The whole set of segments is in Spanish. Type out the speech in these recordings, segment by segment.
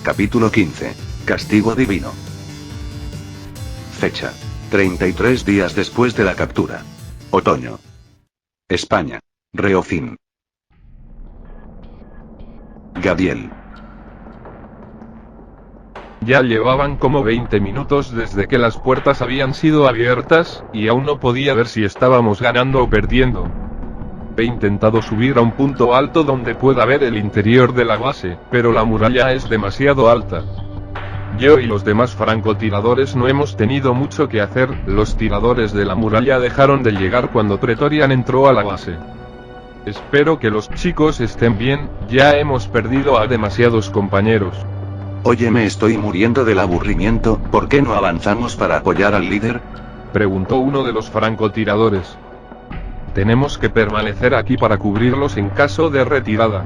Capítulo 15. Castigo divino. Fecha: 33 días después de la captura. Otoño. España. Reofín. Gabriel. Ya llevaban como 20 minutos desde que las puertas habían sido abiertas, y aún no podía ver si estábamos ganando o perdiendo. He intentado subir a un punto alto donde pueda ver el interior de la base, pero la muralla es demasiado alta. Yo y los demás francotiradores no hemos tenido mucho que hacer, los tiradores de la muralla dejaron de llegar cuando Pretorian entró a la base. Espero que los chicos estén bien, ya hemos perdido a demasiados compañeros. Oye, me estoy muriendo del aburrimiento, ¿por qué no avanzamos para apoyar al líder? Preguntó uno de los francotiradores. Tenemos que permanecer aquí para cubrirlos en caso de retirada.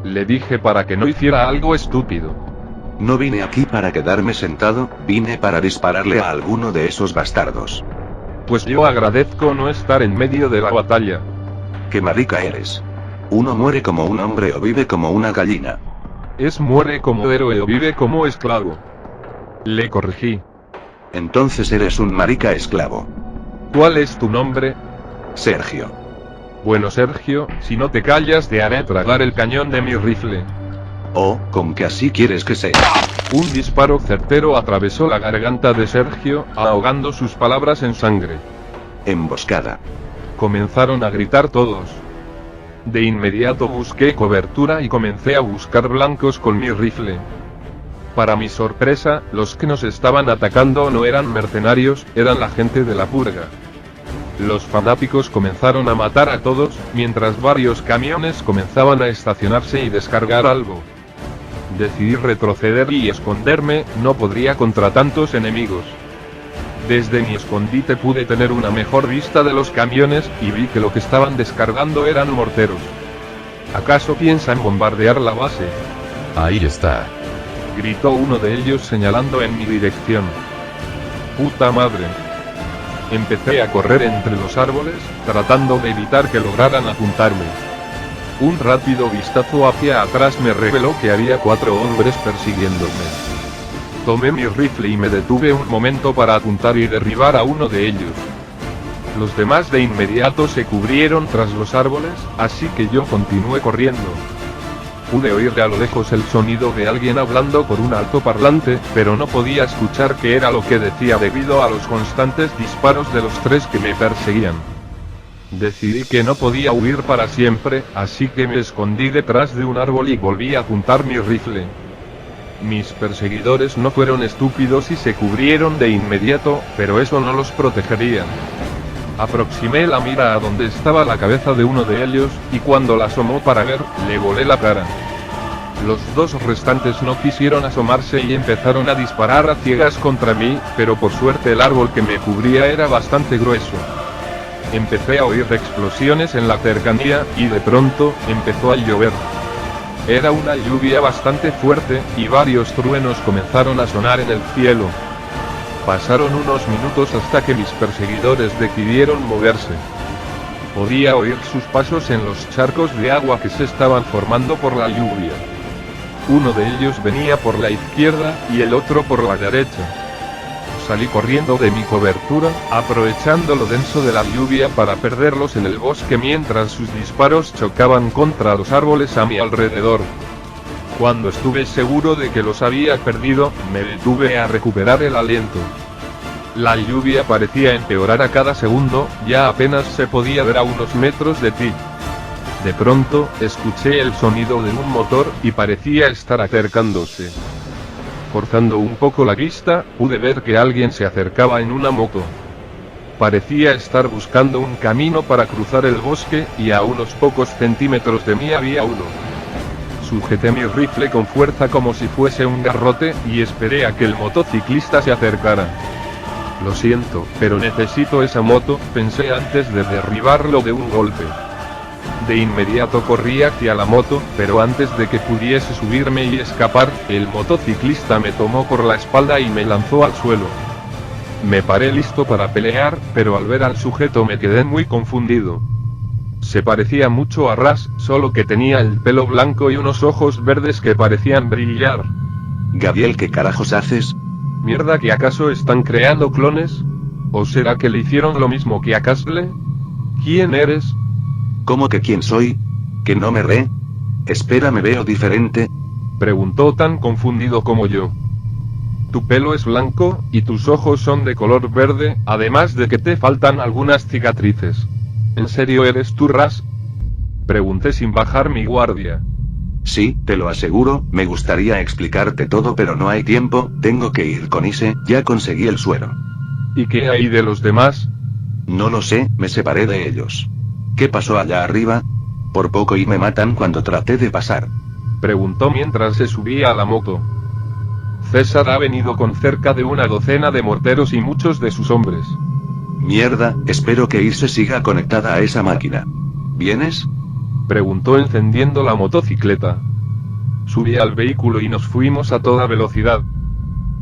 Le dije para que no hiciera algo estúpido. No vine aquí para quedarme sentado, vine para dispararle a alguno de esos bastardos. Pues yo agradezco no estar en medio de la batalla. ¿Qué marica eres? ¿Uno muere como un hombre o vive como una gallina? Es muere como héroe o vive como esclavo. Le corregí. Entonces eres un marica esclavo. ¿Cuál es tu nombre? Sergio. Bueno, Sergio, si no te callas te haré tragar el cañón de mi rifle. Oh, ¿con qué así quieres que sea? Un disparo certero atravesó la garganta de Sergio, ahogando sus palabras en sangre. Emboscada. Comenzaron a gritar todos. De inmediato busqué cobertura y comencé a buscar blancos con mi rifle. Para mi sorpresa, los que nos estaban atacando no eran mercenarios, eran la gente de la purga. Los fanáticos comenzaron a matar a todos, mientras varios camiones comenzaban a estacionarse y descargar algo. Decidí retroceder y esconderme, no podría contra tantos enemigos. Desde mi escondite pude tener una mejor vista de los camiones, y vi que lo que estaban descargando eran morteros. ¿Acaso piensan bombardear la base? Ahí está. Gritó uno de ellos señalando en mi dirección. ¡Puta madre! Empecé a correr entre los árboles, tratando de evitar que lograran apuntarme. Un rápido vistazo hacia atrás me reveló que había 4 hombres persiguiéndome. Tomé mi rifle y me detuve un momento para apuntar y derribar a uno de ellos. Los demás de inmediato se cubrieron tras los árboles, así que yo continué corriendo. Pude oír a lo lejos el sonido de alguien hablando por un altoparlante, pero no podía escuchar qué era lo que decía debido a los constantes disparos de los 3 que me perseguían. Decidí que no podía huir para siempre, así que me escondí detrás de un árbol y volví a apuntar mi rifle. Mis perseguidores no fueron estúpidos y se cubrieron de inmediato, pero eso no los protegería. Aproximé la mira a donde estaba la cabeza de uno de ellos, y cuando la asomó para ver, le volé la cara. Los 2 restantes no quisieron asomarse y empezaron a disparar a ciegas contra mí, pero por suerte el árbol que me cubría era bastante grueso. Empecé a oír explosiones en la cercanía, y de pronto, empezó a llover. Era una lluvia bastante fuerte, y varios truenos comenzaron a sonar en el cielo. Pasaron unos minutos hasta que mis perseguidores decidieron moverse. Podía oír sus pasos en los charcos de agua que se estaban formando por la lluvia. Uno de ellos venía por la izquierda, y el otro por la derecha. Salí corriendo de mi cobertura, aprovechando lo denso de la lluvia para perderlos en el bosque mientras sus disparos chocaban contra los árboles a mi alrededor. Cuando estuve seguro de que los había perdido, me detuve a recuperar el aliento. La lluvia parecía empeorar a cada segundo, ya apenas se podía ver a unos metros de ti. De pronto, escuché el sonido de un motor, y parecía estar acercándose. Forzando un poco la vista, pude ver que alguien se acercaba en una moto. Parecía estar buscando un camino para cruzar el bosque, y a unos pocos centímetros de mí había uno. Sujeté mi rifle con fuerza como si fuese un garrote, y esperé a que el motociclista se acercara. Lo siento, pero necesito esa moto, pensé antes de derribarlo de un golpe. De inmediato corrí hacia la moto, pero antes de que pudiese subirme y escapar, el motociclista me tomó por la espalda y me lanzó al suelo. Me paré listo para pelear, pero al ver al sujeto me quedé muy confundido. Se parecía mucho a Ras, solo que tenía el pelo blanco y unos ojos verdes que parecían brillar. Gabriel, ¿qué carajos haces? Mierda, ¿que acaso están creando clones? ¿O será que le hicieron lo mismo que a Castle? ¿Quién eres? ¿Cómo que quién soy? ¿Que no me ve? Espera, ¿me veo diferente? Preguntó tan confundido como yo. Tu pelo es blanco, y tus ojos son de color verde, además de que te faltan algunas cicatrices. ¿En serio eres tú, Ras? Pregunté sin bajar mi guardia. Sí, te lo aseguro, me gustaría explicarte todo pero no hay tiempo, tengo que ir con Ise, ya conseguí el suero. ¿Y qué hay de los demás? No lo sé, me separé de ellos. ¿Qué pasó allá arriba? Por poco y me matan cuando traté de pasar. Preguntó mientras se subía a la moto. César ha venido con cerca de una docena de morteros y muchos de sus hombres. Mierda, espero que Ise siga conectada a esa máquina. ¿Vienes? Preguntó encendiendo la motocicleta. Subí al vehículo y nos fuimos a toda velocidad.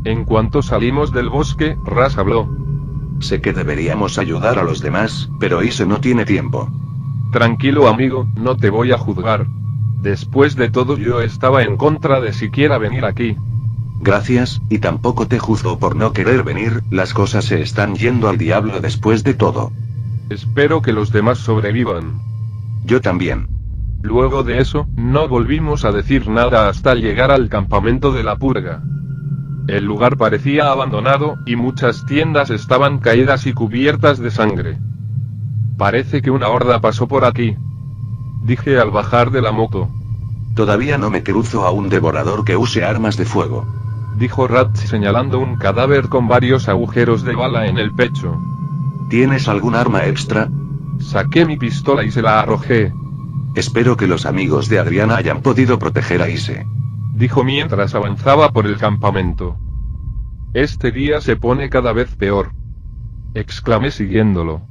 En cuanto salimos del bosque, Ras habló. Sé que deberíamos ayudar a los demás, pero Ise no tiene tiempo. Tranquilo amigo, no te voy a juzgar. Después de todo yo estaba en contra de siquiera venir aquí. Gracias, y tampoco te juzgo por no querer venir, las cosas se están yendo al diablo después de todo. Espero que los demás sobrevivan. Yo también. Luego de eso, no volvimos a decir nada hasta llegar al campamento de la purga. El lugar parecía abandonado, y muchas tiendas estaban caídas y cubiertas de sangre. Parece que una horda pasó por aquí, dije al bajar de la moto. Todavía no me cruzo a un devorador que use armas de fuego, dijo Rat señalando un cadáver con varios agujeros de bala en el pecho. ¿Tienes algún arma extra? Saqué mi pistola y se la arrojé. Espero que los amigos de Adriana hayan podido proteger a Ise, dijo mientras avanzaba por el campamento. Este día se pone cada vez peor, exclamé siguiéndolo.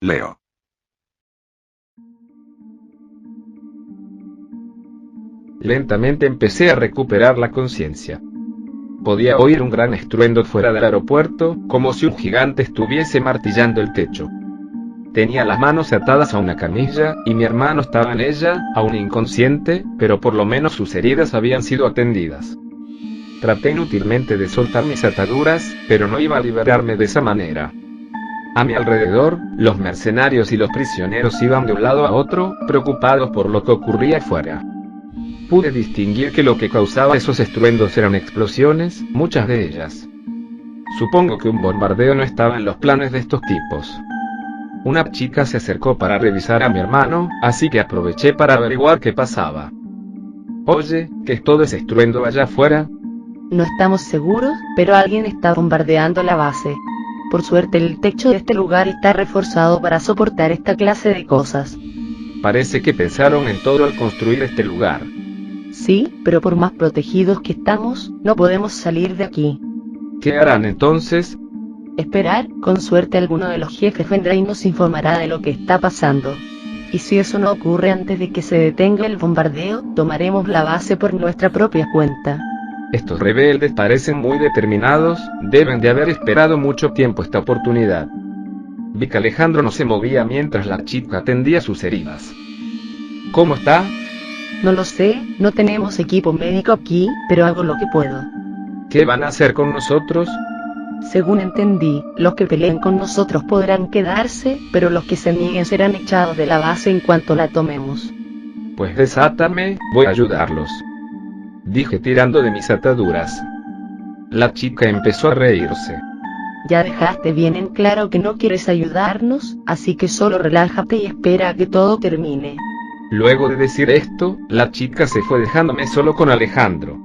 Leo. Lentamente empecé a recuperar la conciencia. Podía oír un gran estruendo fuera del aeropuerto, como si un gigante estuviese martillando el techo. Tenía las manos atadas a una camilla, y mi hermano estaba en ella, aún inconsciente, pero por lo menos sus heridas habían sido atendidas. Traté inútilmente de soltar mis ataduras, pero no iba a liberarme de esa manera. A mi alrededor, los mercenarios y los prisioneros iban de un lado a otro, preocupados por lo que ocurría afuera. Pude distinguir que lo que causaba esos estruendos eran explosiones, muchas de ellas. Supongo que un bombardeo no estaba en los planes de estos tipos. Una chica se acercó para revisar a mi hermano, así que aproveché para averiguar qué pasaba. Oye, ¿qué es todo ese estruendo allá afuera? No estamos seguros, pero alguien está bombardeando la base. Por suerte el techo de este lugar está reforzado para soportar esta clase de cosas. Parece que pensaron en todo al construir este lugar. Sí, pero por más protegidos que estamos, no podemos salir de aquí. ¿Qué harán entonces? Esperar, con suerte alguno de los jefes vendrá y nos informará de lo que está pasando. Y si eso no ocurre antes de que se detenga el bombardeo, tomaremos la base por nuestra propia cuenta. Estos rebeldes parecen muy determinados, deben de haber esperado mucho tiempo esta oportunidad. Vi que Alejandro no se movía mientras la chica atendía sus heridas. ¿Cómo está? No lo sé, no tenemos equipo médico aquí, pero hago lo que puedo. ¿Qué van a hacer con nosotros? Según entendí, los que peleen con nosotros podrán quedarse, pero los que se nieguen serán echados de la base en cuanto la tomemos. Pues desátame, voy a ayudarlos, dije tirando de mis ataduras. La chica empezó a reírse. Ya dejaste bien en claro que no quieres ayudarnos, así que solo relájate y espera a que todo termine. Luego de decir esto, la chica se fue dejándome solo con Alejandro.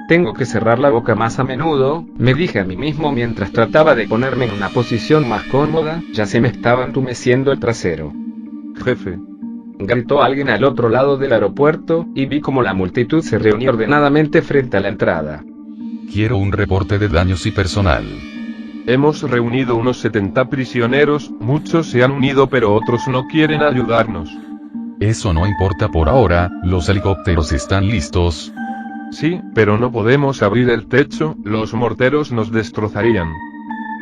Tengo que cerrar la boca más a menudo, me dije a mí mismo mientras trataba de ponerme en una posición más cómoda, ya se me estaba entumeciendo el trasero. Jefe, gritó alguien al otro lado del aeropuerto, y vi como la multitud se reunió ordenadamente frente a la entrada. Quiero un reporte de daños y personal. hemos reunido unos 70 prisioneros, muchos se han unido pero otros no quieren ayudarnos. Eso no importa por ahora, los helicópteros están listos. Sí, pero no podemos abrir el techo, los morteros nos destrozarían.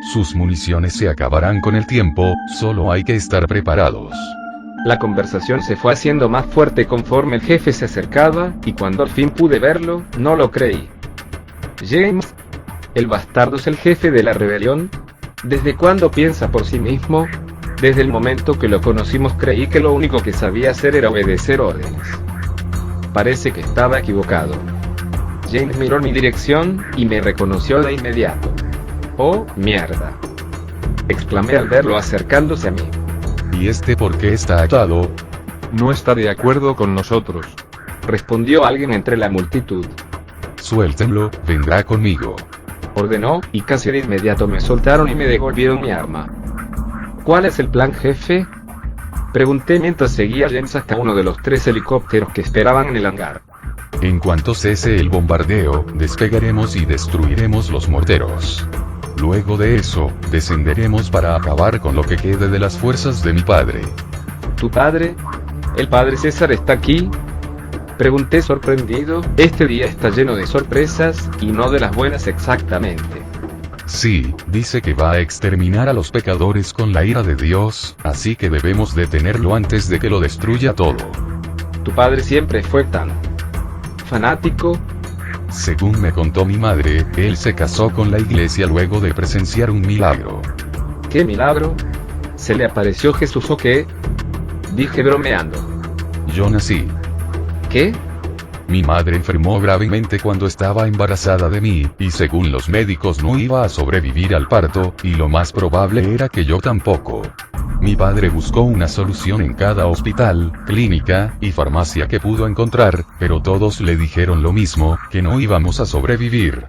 Sus municiones se acabarán con el tiempo, solo hay que estar preparados. La conversación se fue haciendo más fuerte conforme el jefe se acercaba, y cuando al fin pude verlo, no lo creí. James, ¿el bastardo es el jefe de la rebelión? ¿Desde cuándo piensa por sí mismo? Desde el momento que lo conocimos creí que lo único que sabía hacer era obedecer órdenes. Parece que estaba equivocado. James miró en mi dirección, y me reconoció de inmediato. ¡Oh, mierda!, exclamé al verlo acercándose a mí. ¿Y este por qué está atado? No está de acuerdo con nosotros. Respondió alguien entre la multitud. Suéltenlo, vendrá conmigo. Ordenó, y casi de inmediato me soltaron y me devolvieron mi arma. ¿Cuál es el plan, jefe?, pregunté mientras seguía a James hasta uno de los 3 helicópteros que esperaban en el hangar. En cuanto cese el bombardeo, despegaremos y destruiremos los morteros. Luego de eso, descenderemos para acabar con lo que quede de las fuerzas de mi padre. ¿Tu padre? ¿El padre César está aquí?, pregunté sorprendido. Este día está lleno de sorpresas, y no de las buenas exactamente. Sí, dice que va a exterminar a los pecadores con la ira de Dios, así que debemos detenerlo antes de que lo destruya todo. ¿Tu padre siempre fue tan fanático? Según me contó mi madre, él se casó con la iglesia luego de presenciar un milagro. ¿Qué milagro? ¿Se le apareció Jesús o qué?, dije bromeando. Yo nací. ¿Qué? Mi madre enfermó gravemente cuando estaba embarazada de mí, y según los médicos no iba a sobrevivir al parto, y lo más probable era que yo tampoco. Mi padre buscó una solución en cada hospital, clínica y farmacia que pudo encontrar, pero todos le dijeron lo mismo, que no íbamos a sobrevivir.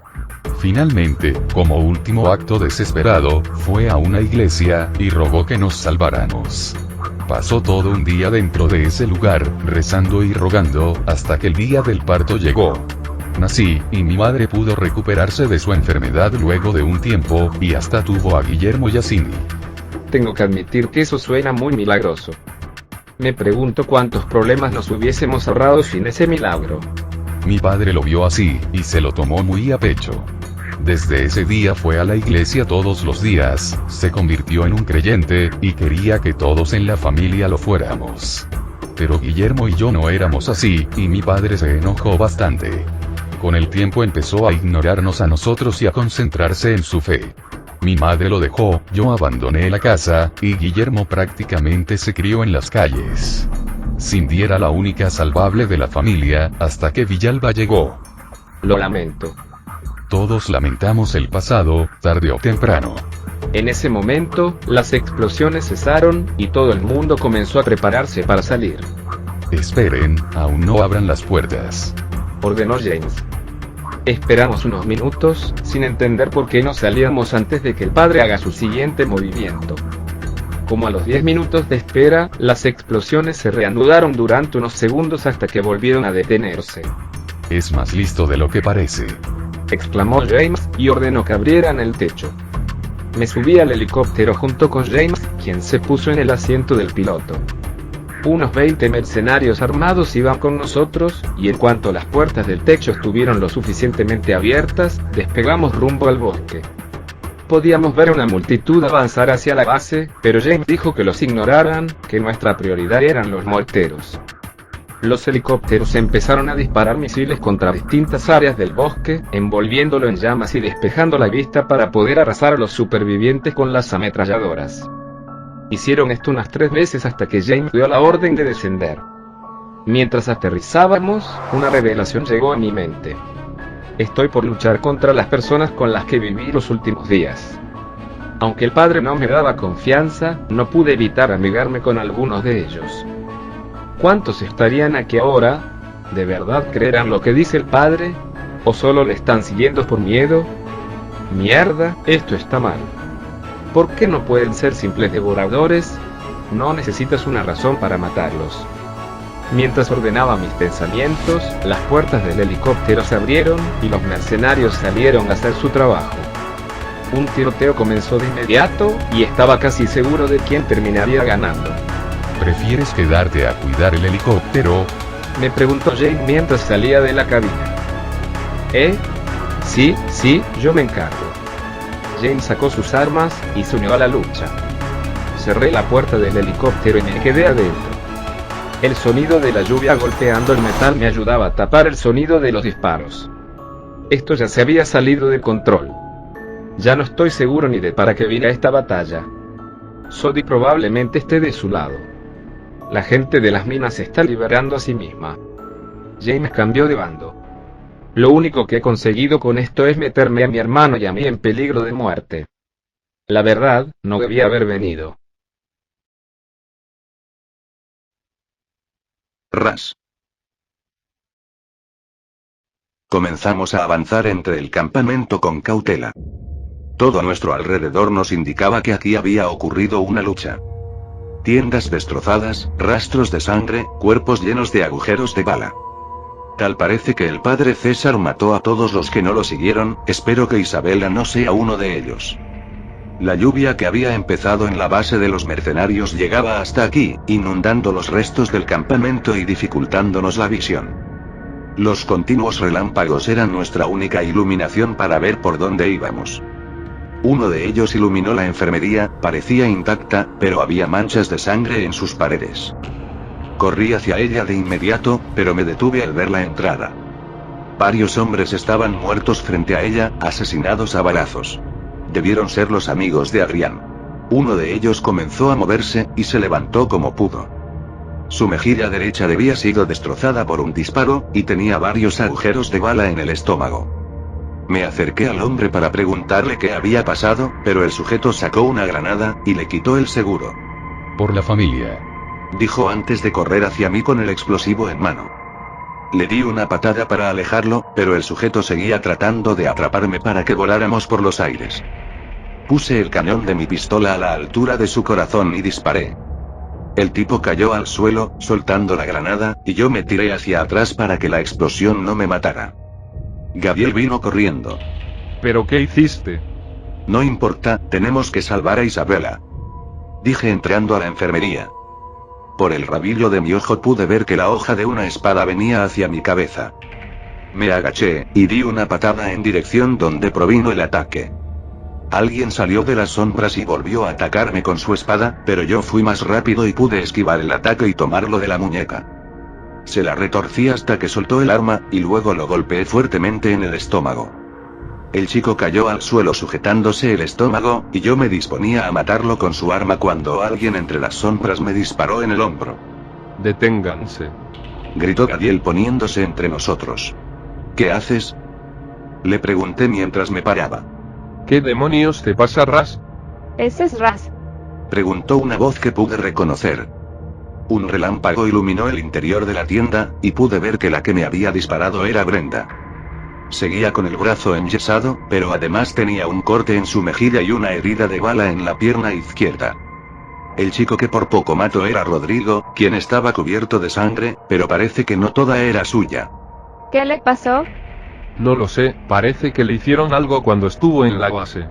Finalmente, como último acto desesperado, fue a una iglesia, y rogó que nos salváramos. Pasó todo un día dentro de ese lugar, rezando y rogando, hasta que el día del parto llegó. Nací, y mi madre pudo recuperarse de su enfermedad luego de un tiempo, y hasta tuvo a Guillermo Yacini. Tengo que admitir que eso suena muy milagroso. Me pregunto cuántos problemas nos hubiésemos ahorrado sin ese milagro. Mi padre lo vio así, y se lo tomó muy a pecho. Desde ese día fue a la iglesia todos los días, se convirtió en un creyente, y quería que todos en la familia lo fuéramos. Pero Guillermo y yo no éramos así, y mi padre se enojó bastante. Con el tiempo empezó a ignorarnos a nosotros y a concentrarse en su fe. Mi madre lo dejó, yo abandoné la casa, y Guillermo prácticamente se crió en las calles. Cindy era la única salvable de la familia, hasta que Villalba llegó. Lo lamento. Todos lamentamos el pasado, tarde o temprano. En ese momento, las explosiones cesaron, y todo el mundo comenzó a prepararse para salir. Esperen, aún no abran las puertas, ordenó James. Esperamos unos minutos, sin entender por qué no salíamos antes de que el padre haga su siguiente movimiento. Como a los 10 minutos de espera, las explosiones se reanudaron durante unos segundos hasta que volvieron a detenerse. Es más listo de lo que parece, exclamó James, y ordenó que abrieran el techo. Me subí al helicóptero junto con James, quien se puso en el asiento del piloto. Unos 20 mercenarios armados iban con nosotros, y en cuanto las puertas del techo estuvieron lo suficientemente abiertas, despegamos rumbo al bosque. Podíamos ver una multitud avanzar hacia la base, pero James dijo que los ignoraran, que nuestra prioridad eran los morteros. Los helicópteros empezaron a disparar misiles contra distintas áreas del bosque, envolviéndolo en llamas y despejando la vista para poder arrasar a los supervivientes con las ametralladoras. Hicieron esto unas 3 veces hasta que James dio la orden de descender. Mientras aterrizábamos, una revelación llegó a mi mente. Estoy por luchar contra las personas con las que viví los últimos días. Aunque el padre no me daba confianza, no pude evitar amigarme con algunos de ellos. ¿Cuántos estarían aquí ahora? ¿De verdad creerán lo que dice el padre? ¿O solo le están siguiendo por miedo? Mierda, esto está mal. ¿Por qué no pueden ser simples devoradores? No necesitas una razón para matarlos. Mientras ordenaba mis pensamientos, las puertas del helicóptero se abrieron, y los mercenarios salieron a hacer su trabajo. Un tiroteo comenzó de inmediato, y estaba casi seguro de quién terminaría ganando. ¿Prefieres quedarte a cuidar el helicóptero?, me preguntó James mientras salía de la cabina. Sí, yo me encargo. Jane sacó sus armas y se unió a la lucha. Cerré la puerta del helicóptero y me quedé adentro. El sonido de la lluvia golpeando el metal me ayudaba a tapar el sonido de los disparos. Esto ya se había salido de control. Ya no estoy seguro ni de para qué vine a esta batalla. Sodi probablemente esté de su lado. La gente de las minas se está liberando a sí misma. James cambió de bando. Lo único que he conseguido con esto es meterme a mi hermano y a mí en peligro de muerte. La verdad, no debía haber venido. Ras. Comenzamos a avanzar entre el campamento con cautela. Todo a nuestro alrededor nos indicaba que aquí había ocurrido una lucha. Tiendas destrozadas, rastros de sangre, cuerpos llenos de agujeros de bala. Tal parece que el padre César mató a todos los que no lo siguieron, espero que Isabela no sea uno de ellos. La lluvia que había empezado en la base de los mercenarios llegaba hasta aquí, inundando los restos del campamento y dificultándonos la visión. Los continuos relámpagos eran nuestra única iluminación para ver por dónde íbamos. Uno de ellos iluminó la enfermería, parecía intacta, pero había manchas de sangre en sus paredes. Corrí hacia ella de inmediato, pero me detuve al ver la entrada. Varios hombres estaban muertos frente a ella, asesinados a balazos. Debieron ser los amigos de Adrián. Uno de ellos comenzó a moverse, y se levantó como pudo. Su mejilla derecha debía sido destrozada por un disparo, y tenía varios agujeros de bala en el estómago. Me acerqué al hombre para preguntarle qué había pasado, pero el sujeto sacó una granada, y le quitó el seguro. Por la familia. Dijo antes de correr hacia mí con el explosivo en mano. Le di una patada para alejarlo, pero el sujeto seguía tratando de atraparme para que voláramos por los aires. Puse el cañón de mi pistola a la altura de su corazón y disparé. El tipo cayó al suelo, soltando la granada, y yo me tiré hacia atrás para que la explosión no me matara. Gabriel vino corriendo. ¿Pero qué hiciste? No importa, tenemos que salvar a Isabela. Dije entrando a la enfermería. Por el rabillo de mi ojo pude ver que la hoja de una espada venía hacia mi cabeza. Me agaché, y di una patada en dirección donde provino el ataque. Alguien salió de las sombras y volvió a atacarme con su espada, pero yo fui más rápido y pude esquivar el ataque y tomarlo de la muñeca. Se la retorcí hasta que soltó el arma, y luego lo golpeé fuertemente en el estómago. El chico cayó al suelo sujetándose el estómago, y yo me disponía a matarlo con su arma cuando alguien entre las sombras me disparó en el hombro. Deténganse. Gritó Gadiel poniéndose entre nosotros. ¿Qué haces? Le pregunté mientras me paraba. ¿Qué demonios te pasa, Ras? Ese es Ras. Preguntó una voz que pude reconocer. Un relámpago iluminó el interior de la tienda, y pude ver que la que me había disparado era Brenda. Seguía con el brazo enyesado, pero además tenía un corte en su mejilla y una herida de bala en la pierna izquierda. El chico que por poco mato era Rodrigo, quien estaba cubierto de sangre, pero parece que no toda era suya. ¿Qué le pasó? No lo sé, parece que le hicieron algo cuando estuvo en la base.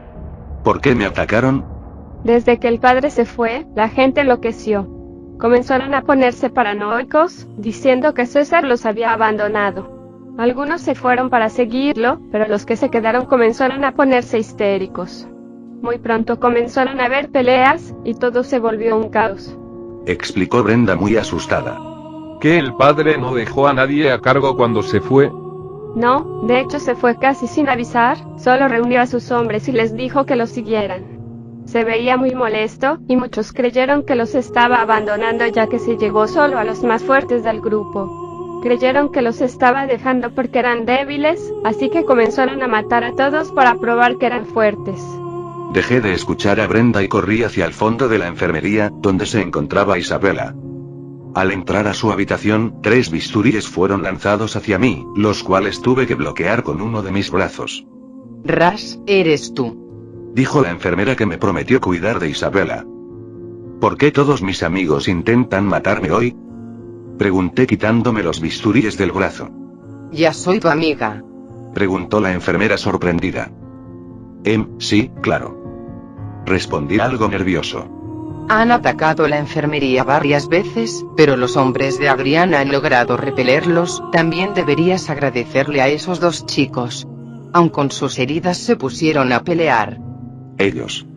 ¿Por qué me atacaron? Desde que el padre se fue, la gente enloqueció. Comenzaron a ponerse paranoicos, diciendo que César los había abandonado. Algunos se fueron para seguirlo, pero los que se quedaron comenzaron a ponerse histéricos. Muy pronto comenzaron a haber peleas, y todo se volvió un caos. Explicó Brenda muy asustada. ¿Que el padre no dejó a nadie a cargo cuando se fue? No, de hecho se fue casi sin avisar, solo reunió a sus hombres y les dijo que los siguieran. Se veía muy molesto, y muchos creyeron que los estaba abandonando ya que se llevó solo a los más fuertes del grupo. Creyeron que los estaba dejando porque eran débiles, así que comenzaron a matar a todos para probar que eran fuertes. Dejé de escuchar a Brenda y corrí hacia el fondo de la enfermería, donde se encontraba Isabela. Al entrar a su habitación, 3 bisturíes fueron lanzados hacia mí, los cuales tuve que bloquear con uno de mis brazos. Ras, eres tú. Dijo la enfermera que me prometió cuidar de Isabela. ¿Por qué todos mis amigos intentan matarme hoy? Pregunté quitándome los bisturíes del brazo. Ya soy tu amiga. Preguntó la enfermera sorprendida. Sí, claro. Respondí algo nervioso. Han atacado la enfermería varias veces, pero los hombres de Adrián han logrado repelerlos. También deberías agradecerle a esos 2 chicos. Aun con sus heridas se pusieron a pelear. Ellos.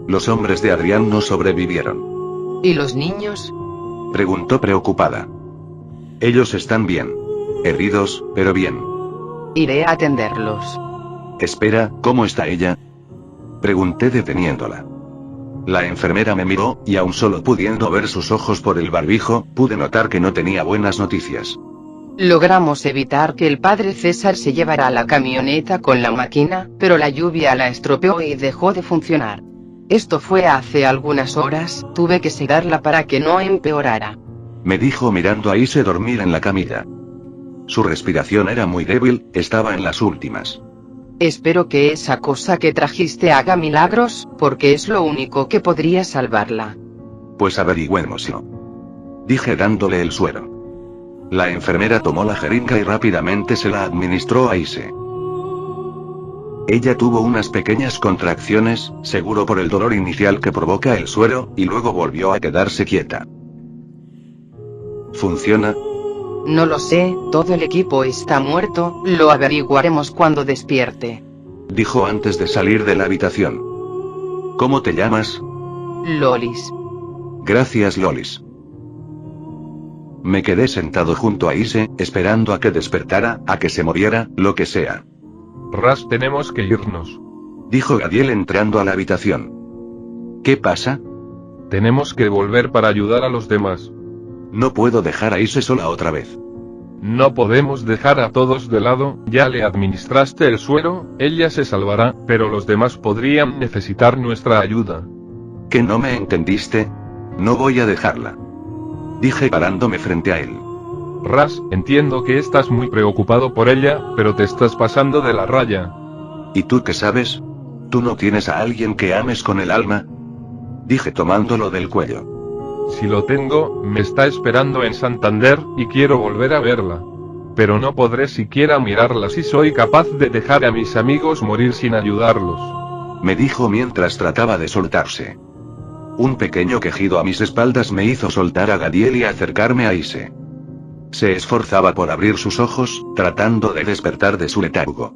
Los hombres de Adrián no sobrevivieron. ¿Y los niños? Preguntó preocupada. Ellos están bien. Heridos, pero bien. Iré a atenderlos. Espera, ¿cómo está ella? Pregunté deteniéndola. La enfermera me miró, y aun solo pudiendo ver sus ojos por el barbijo, pude notar que no tenía buenas noticias. Logramos evitar que el padre César se llevara la camioneta con la máquina, pero la lluvia la estropeó y dejó de funcionar. Esto fue hace algunas horas, tuve que sedarla para que no empeorara. Me dijo mirando a Ise dormir en la camilla. Su respiración era muy débil, estaba en las últimas. Espero que esa cosa que trajiste haga milagros, porque es lo único que podría salvarla. Pues averigüémoslo. Dije dándole el suero. La enfermera tomó la jeringa y rápidamente se la administró a Ise. Ella tuvo unas pequeñas contracciones, seguro por el dolor inicial que provoca el suero, y luego volvió a quedarse quieta. ¿Funciona? No lo sé, todo el equipo está muerto, lo averiguaremos cuando despierte. Dijo antes de salir de la habitación. ¿Cómo te llamas? Lolis. Gracias, Lolis. Me quedé sentado junto a Ise, esperando a que despertara, a que se moviera, lo que sea. Ras, tenemos que irnos. Dijo Gadiel entrando a la habitación. ¿Qué pasa? Tenemos que volver para ayudar a los demás. No puedo dejar a Ise sola otra vez. No podemos dejar a todos de lado, ya le administraste el suero, ella se salvará, pero los demás podrían necesitar nuestra ayuda. ¿Que no me entendiste? No voy a dejarla. Dije parándome frente a él. Ras, entiendo que estás muy preocupado por ella, pero te estás pasando de la raya. ¿Y tú qué sabes? ¿Tú no tienes a alguien que ames con el alma? Dije tomándolo del cuello. Si lo tengo, me está esperando en Santander, y quiero volver a verla. Pero no podré siquiera mirarla si soy capaz de dejar a mis amigos morir sin ayudarlos. Me dijo mientras trataba de soltarse. Un pequeño quejido a mis espaldas me hizo soltar a Gadiel y acercarme a Ise. Se esforzaba por abrir sus ojos, tratando de despertar de su letargo.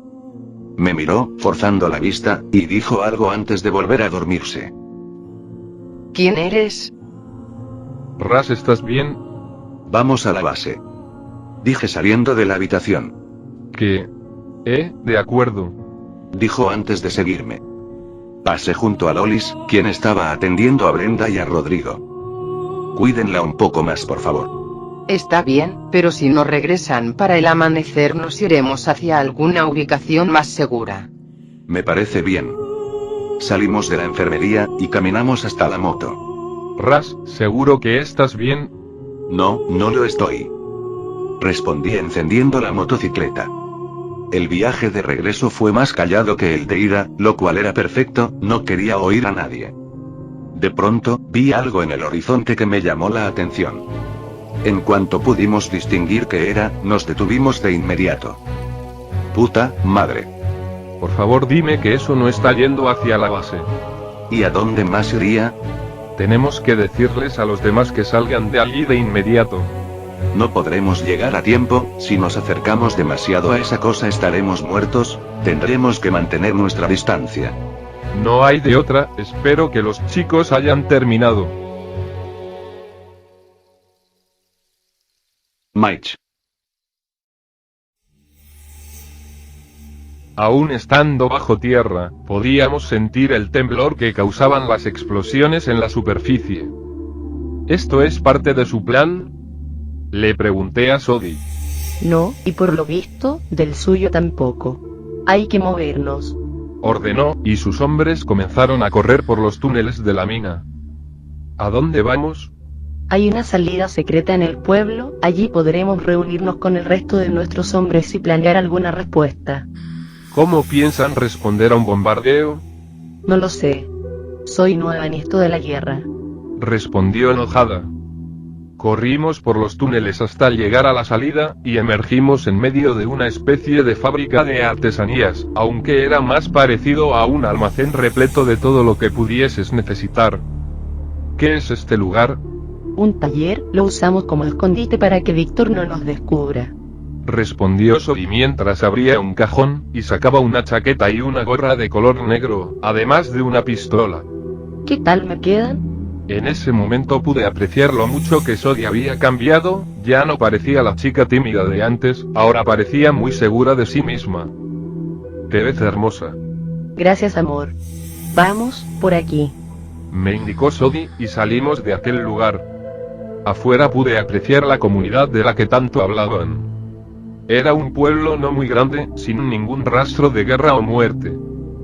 Me miró, forzando la vista, y dijo algo antes de volver a dormirse. ¿Quién eres? Ras, ¿estás bien? Vamos a la base. Dije saliendo de la habitación. De acuerdo. Dijo antes de seguirme. Pasé junto a Lolis, quien estaba atendiendo a Brenda y a Rodrigo. Cuídenla un poco más, por favor. Está bien, pero si no regresan para el amanecer nos iremos hacia alguna ubicación más segura. Me parece bien. Salimos de la enfermería, y caminamos hasta la moto. Ras, ¿seguro que estás bien? No, no lo estoy. Respondí encendiendo la motocicleta. El viaje de regreso fue más callado que el de ida, lo cual era perfecto, no quería oír a nadie. De pronto, vi algo en el horizonte que me llamó la atención. En cuanto pudimos distinguir qué era, nos detuvimos de inmediato. Puta madre. Por favor, dime que eso no está yendo hacia la base. ¿Y a dónde más iría? Tenemos que decirles a los demás que salgan de allí de inmediato. No podremos llegar a tiempo, si nos acercamos demasiado a esa cosa estaremos muertos, tendremos que mantener nuestra distancia. No hay de otra, espero que los chicos hayan terminado. Mike. Aún estando bajo tierra, podíamos sentir el temblor que causaban las explosiones en la superficie. ¿Esto es parte de su plan? Le pregunté a Sodi. No, y por lo visto, del suyo tampoco. Hay que movernos. Ordenó, y sus hombres comenzaron a correr por los túneles de la mina. ¿A dónde vamos? Hay una salida secreta en el pueblo, allí podremos reunirnos con el resto de nuestros hombres y planear alguna respuesta. ¿Cómo piensan responder a un bombardeo? No lo sé. Soy nueva en esto de la guerra. Respondió enojada. Corrimos por los túneles hasta llegar a la salida, y emergimos en medio de una especie de fábrica de artesanías, aunque era más parecido a un almacén repleto de todo lo que pudieses necesitar. ¿Qué es este lugar? Un taller, lo usamos como escondite para que Víctor no nos descubra. respondió Sodi mientras abría un cajón, y sacaba una chaqueta y una gorra de color negro, además de una pistola. ¿Qué tal me quedan? En ese momento pude apreciar lo mucho que Sodi había cambiado, ya no parecía la chica tímida de antes, ahora parecía muy segura de sí misma. Te ves hermosa. Gracias, amor. Vamos, por aquí. Me indicó Sodi, y salimos de aquel lugar. Afuera pude apreciar la comunidad de la que tanto hablaban. Era un pueblo no muy grande, sin ningún rastro de guerra o muerte.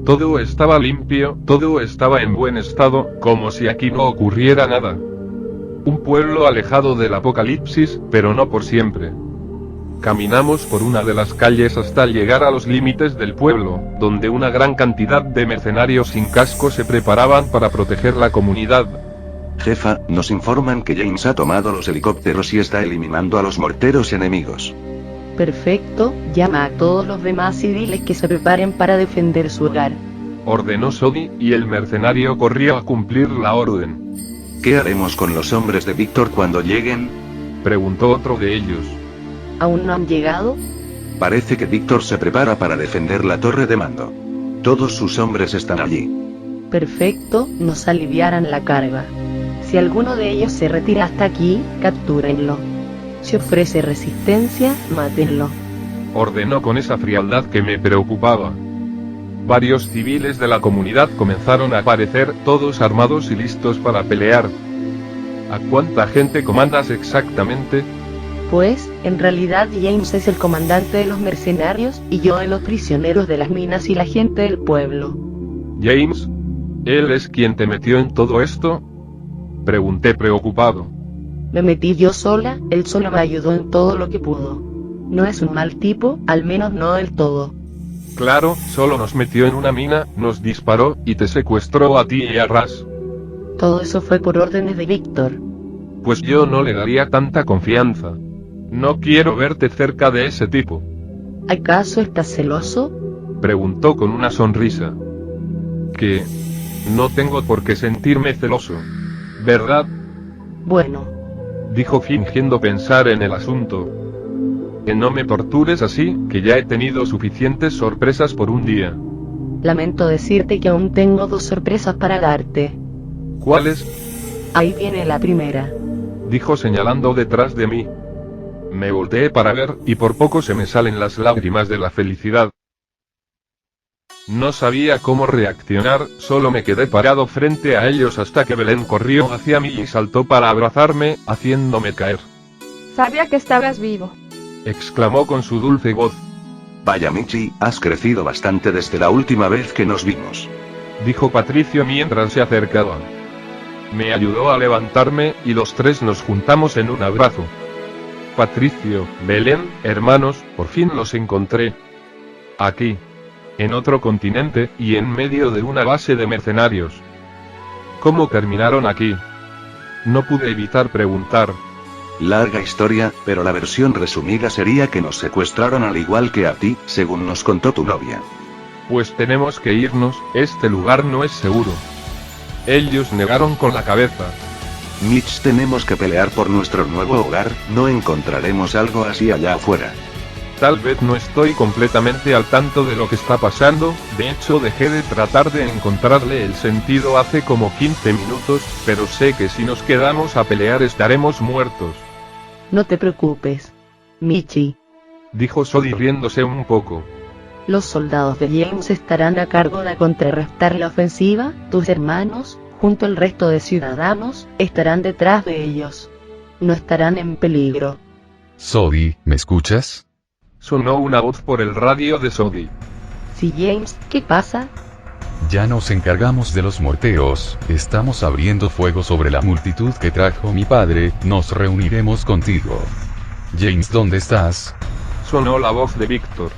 Todo estaba limpio, todo estaba en buen estado, como si aquí no ocurriera nada. Un pueblo alejado del apocalipsis, pero no por siempre. Caminamos por una de las calles hasta llegar a los límites del pueblo, donde una gran cantidad de mercenarios sin casco se preparaban para proteger la comunidad. Jefa, nos informan que James ha tomado los helicópteros y está eliminando a los morteros enemigos. Perfecto, llama a todos los demás civiles que se preparen para defender su hogar. Ordenó Sodi, y el mercenario corrió a cumplir la orden. ¿Qué haremos con los hombres de Víctor cuando lleguen? Preguntó otro de ellos. ¿Aún no han llegado? Parece que Víctor se prepara para defender la torre de mando. Todos sus hombres están allí. Perfecto, nos aliviarán la carga. Si alguno de ellos se retira hasta aquí, captúrenlo. Si ofrece resistencia, mátenlo. Ordenó con esa frialdad que me preocupaba. Varios civiles de la comunidad comenzaron a aparecer, todos armados y listos para pelear. ¿A cuánta gente comandas exactamente? Pues, en realidad James es el comandante de los mercenarios, y yo de los prisioneros de las minas y la gente del pueblo. ¿James? ¿Él es quien te metió en todo esto? Pregunté preocupado. Me metí yo sola, él solo me ayudó en todo lo que pudo. No es un mal tipo, al menos no del todo. Claro, solo nos metió en una mina, nos disparó, y te secuestró a ti y a Ras. Todo eso fue por órdenes de Víctor. Pues yo no le daría tanta confianza. No quiero verte cerca de ese tipo. ¿Acaso estás celoso? Preguntó con una sonrisa. Que no tengo por qué sentirme celoso, ¿verdad? Bueno. Dijo fingiendo pensar en el asunto. Que no me tortures así, que ya he tenido suficientes sorpresas por un día. Lamento decirte que aún tengo 2 sorpresas para darte. ¿Cuáles? Ahí viene la primera. Dijo señalando detrás de mí. Me volteé para ver, y por poco se me salen las lágrimas de la felicidad. No sabía cómo reaccionar, solo me quedé parado frente a ellos hasta que Belén corrió hacia mí y saltó para abrazarme, haciéndome caer. Sabía que estabas vivo. Exclamó con su dulce voz. Vaya Michi, has crecido bastante desde la última vez que nos vimos. Dijo Patricio mientras se acercaba. Me ayudó a levantarme, y los 3 nos juntamos en un abrazo. Patricio, Belén, hermanos, por fin los encontré. Aquí. En otro continente, y en medio de una base de mercenarios. ¿Cómo terminaron aquí? No pude evitar preguntar. Larga historia, pero la versión resumida sería que nos secuestraron al igual que a ti, según nos contó tu novia. Pues tenemos que irnos, este lugar no es seguro. Ellos negaron con la cabeza. Mitch, tenemos que pelear por nuestro nuevo hogar, no encontraremos algo así allá afuera. Tal vez no estoy completamente al tanto de lo que está pasando, de hecho dejé de tratar de encontrarle el sentido hace como 15 minutos, pero sé que si nos quedamos a pelear estaremos muertos. No te preocupes, Michi. Dijo Sodi riéndose un poco. Los soldados de James estarán a cargo de contrarrestar la ofensiva, tus hermanos, junto al resto de ciudadanos, estarán detrás de ellos. No estarán en peligro. Sodi, ¿me escuchas? Sonó una voz por el radio de Sodi. Sí, James, ¿qué pasa? Ya nos encargamos de los morteros, estamos abriendo fuego sobre la multitud que trajo mi padre, nos reuniremos contigo. James, ¿dónde estás? Sonó la voz de Víctor.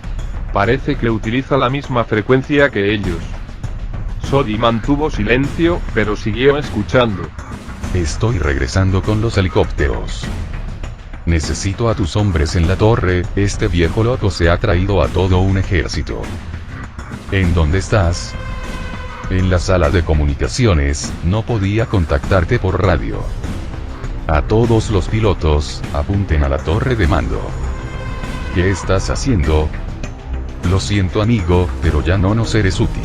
Parece que utiliza la misma frecuencia que ellos. Sodi mantuvo silencio, pero siguió escuchando. Estoy regresando con los helicópteros. Necesito a tus hombres en la torre, este viejo loco se ha traído a todo un ejército. ¿En dónde estás? En la sala de comunicaciones, no podía contactarte por radio. A todos los pilotos, apunten a la torre de mando. ¿Qué estás haciendo? Lo siento amigo, pero ya no nos eres útil.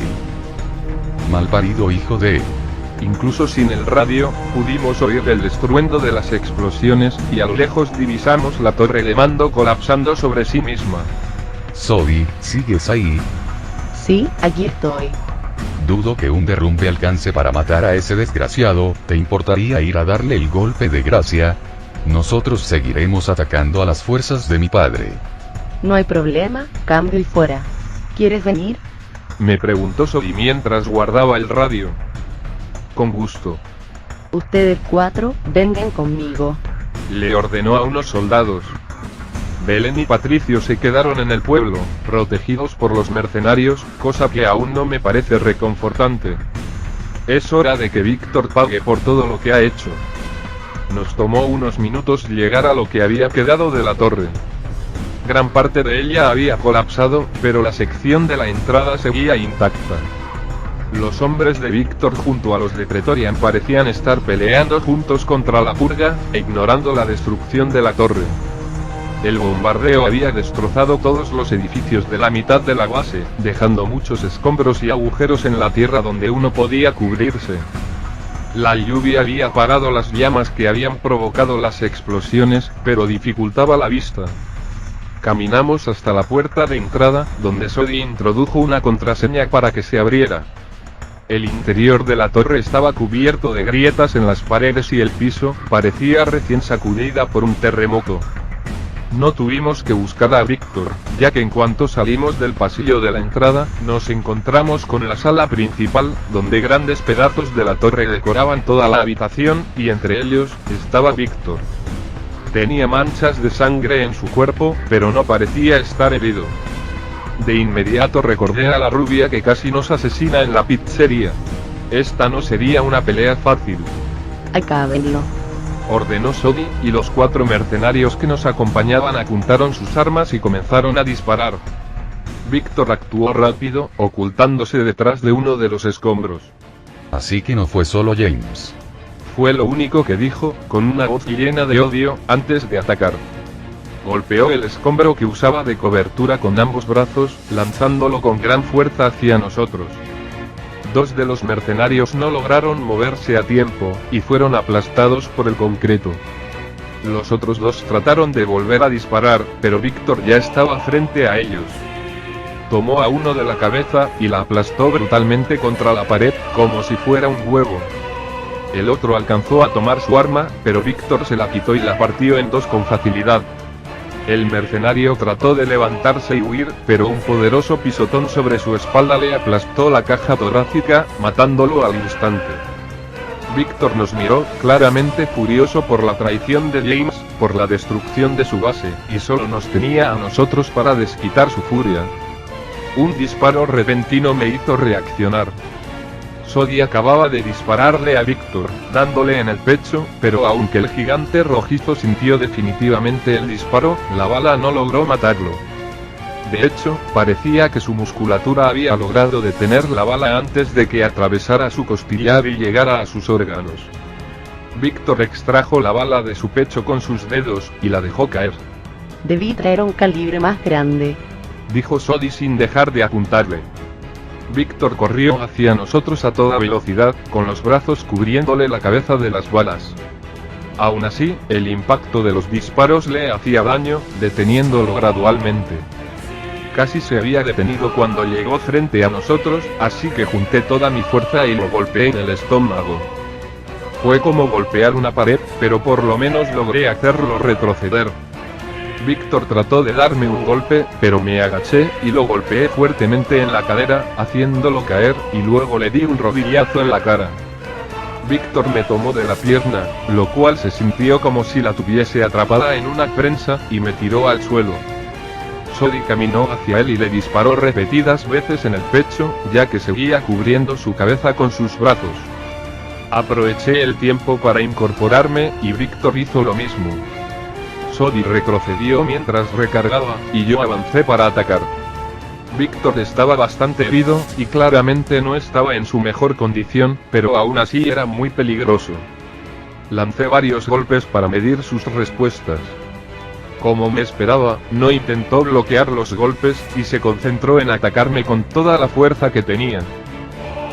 Malparido hijo de... Incluso sin el radio, pudimos oír el estruendo de las explosiones, y a lo lejos divisamos la torre de mando colapsando sobre sí misma. Sodi, ¿sigues ahí? Sí, aquí estoy. Dudo que un derrumbe alcance para matar a ese desgraciado. ¿Te importaría ir a darle el golpe de gracia? Nosotros seguiremos atacando a las fuerzas de mi padre. No hay problema, cambio y fuera. ¿Quieres venir? Me preguntó Sodi mientras guardaba el radio. Con gusto. Ustedes 4, vengan conmigo. Le ordenó a unos soldados. Belén y Patricio se quedaron en el pueblo, protegidos por los mercenarios, cosa que aún no me parece reconfortante. Es hora de que Víctor pague por todo lo que ha hecho. Nos tomó unos minutos llegar a lo que había quedado de la torre. Gran parte de ella había colapsado, pero la sección de la entrada seguía intacta. Los hombres de Víctor junto a los de Pretorian parecían estar peleando juntos contra la purga, ignorando la destrucción de la torre. El bombardeo había destrozado todos los edificios de la mitad de la base, dejando muchos escombros y agujeros en la tierra donde uno podía cubrirse. La lluvia había apagado las llamas que habían provocado las explosiones, pero dificultaba la vista. Caminamos hasta la puerta de entrada, donde Sodi introdujo una contraseña para que se abriera. El interior de la torre estaba cubierto de grietas en las paredes y el piso parecía recién sacudida por un terremoto. No tuvimos que buscar a Víctor, ya que en cuanto salimos del pasillo de la entrada, nos encontramos con la sala principal, donde grandes pedazos de la torre decoraban toda la habitación, y entre ellos, estaba Víctor. Tenía manchas de sangre en su cuerpo, pero no parecía estar herido. De inmediato recordé a la rubia que casi nos asesina en la pizzería. Esta no sería una pelea fácil. Acábenlo. Ordenó Sodi, y los 4 mercenarios que nos acompañaban apuntaron sus armas y comenzaron a disparar. Víctor actuó rápido, ocultándose detrás de uno de los escombros. Así que no fue solo James. Fue lo único que dijo, con una voz llena de odio, antes de atacar. Golpeó el escombro que usaba de cobertura con ambos brazos, lanzándolo con gran fuerza hacia nosotros. 2 de los mercenarios no lograron moverse a tiempo, y fueron aplastados por el concreto. Los otros 2 trataron de volver a disparar, pero Víctor ya estaba frente a ellos. Tomó a uno de la cabeza, y la aplastó brutalmente contra la pared, como si fuera un huevo. El otro alcanzó a tomar su arma, pero Víctor se la quitó y la partió en 2 con facilidad. El mercenario trató de levantarse y huir, pero un poderoso pisotón sobre su espalda le aplastó la caja torácica, matándolo al instante. Víctor nos miró, claramente furioso por la traición de James, por la destrucción de su base, y solo nos tenía a nosotros para desquitar su furia. Un disparo repentino me hizo reaccionar. Sodi acababa de dispararle a Víctor, dándole en el pecho, pero aunque el gigante rojizo sintió definitivamente el disparo, la bala no logró matarlo. De hecho, parecía que su musculatura había logrado detener la bala antes de que atravesara su costillar y llegara a sus órganos. Víctor extrajo la bala de su pecho con sus dedos, y la dejó caer. Debí traer un calibre más grande, dijo Sodi sin dejar de apuntarle. Víctor corrió hacia nosotros a toda velocidad, con los brazos cubriéndole la cabeza de las balas. Aún así, el impacto de los disparos le hacía daño, deteniéndolo gradualmente. Casi se había detenido cuando llegó frente a nosotros, así que junté toda mi fuerza y lo golpeé en el estómago. Fue como golpear una pared, pero por lo menos logré hacerlo retroceder. Víctor trató de darme un golpe, pero me agaché, y lo golpeé fuertemente en la cadera, haciéndolo caer, y luego le di un rodillazo en la cara. Víctor me tomó de la pierna, lo cual se sintió como si la tuviese atrapada en una prensa, y me tiró al suelo. Sodi caminó hacia él y le disparó repetidas veces en el pecho, ya que seguía cubriendo su cabeza con sus brazos. Aproveché el tiempo para incorporarme, y Víctor hizo lo mismo. Sodi retrocedió mientras recargaba, y yo avancé para atacar. Víctor estaba bastante herido, y claramente no estaba en su mejor condición, pero aún así era muy peligroso. Lancé varios golpes para medir sus respuestas. Como me esperaba, no intentó bloquear los golpes, y se concentró en atacarme con toda la fuerza que tenía.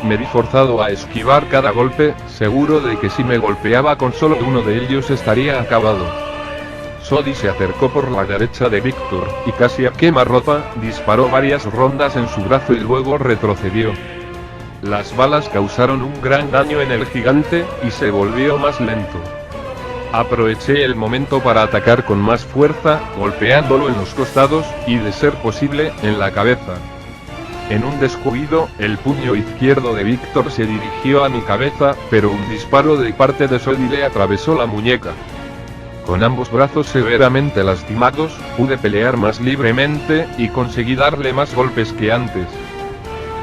Me vi forzado a esquivar cada golpe, seguro de que si me golpeaba con solo uno de ellos estaría acabado. Sodi se acercó por la derecha de Víctor, y casi a quemarropa, disparó varias rondas en su brazo y luego retrocedió. Las balas causaron un gran daño en el gigante, y se volvió más lento. Aproveché el momento para atacar con más fuerza, golpeándolo en los costados, y de ser posible, en la cabeza. En un descuido, el puño izquierdo de Víctor se dirigió a mi cabeza, pero un disparo de parte de Sodi le atravesó la muñeca. Con ambos brazos severamente lastimados, pude pelear más libremente, y conseguí darle más golpes que antes.